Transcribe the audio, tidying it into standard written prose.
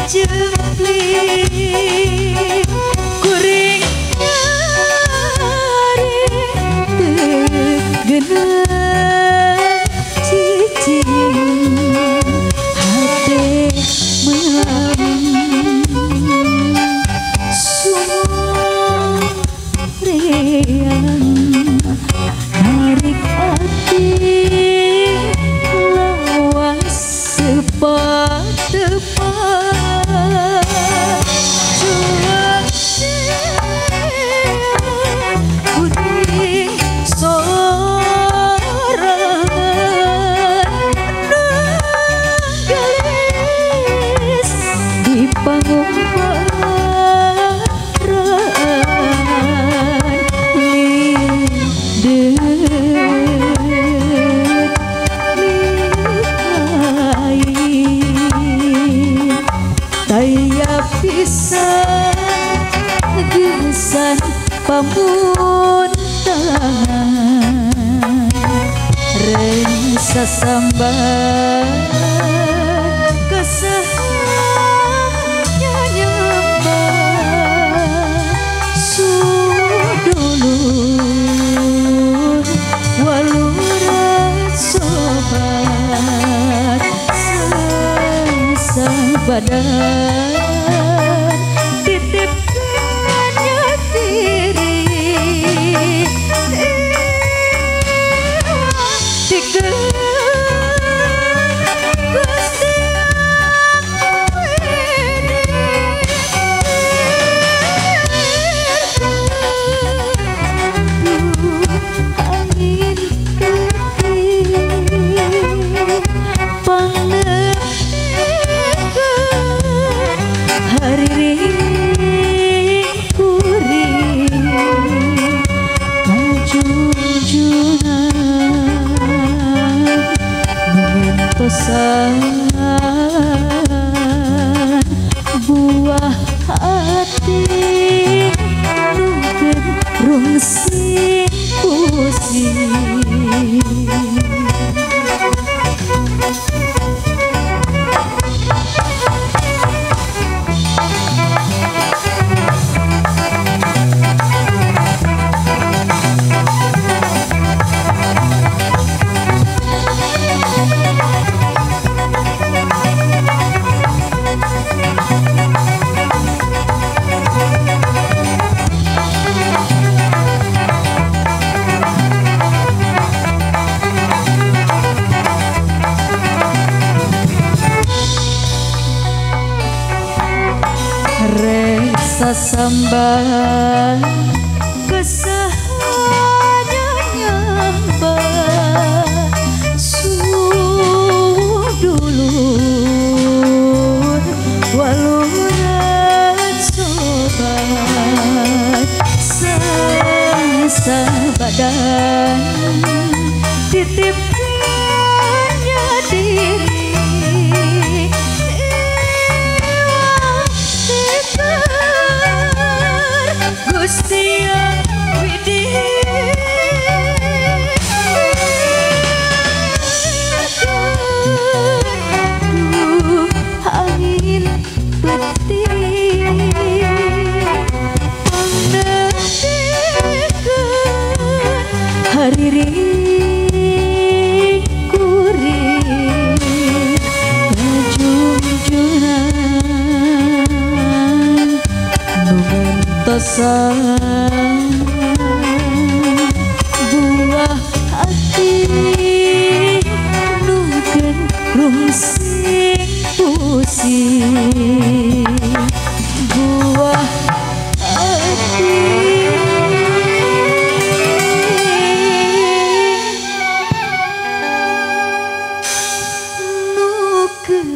jempling kuring nyari tegenang cicing hati melaming sumreang narik hati lawas sepat-tepat cuaca putih sorangan nanggalis di panggung gesan pamuntan rengsa sambat kesahnya nyembah sudulur waluran sobat sesang badan pesan buah hati nuken rungsing pusing reksa sambat kesahnya nyambah sudulur waluran sobat sesa badan titipnya diri Gusti yang widih angin putih menantikan hari kuring junjunan mengentosan buah hati nuken rungsing pusing buah hati nuken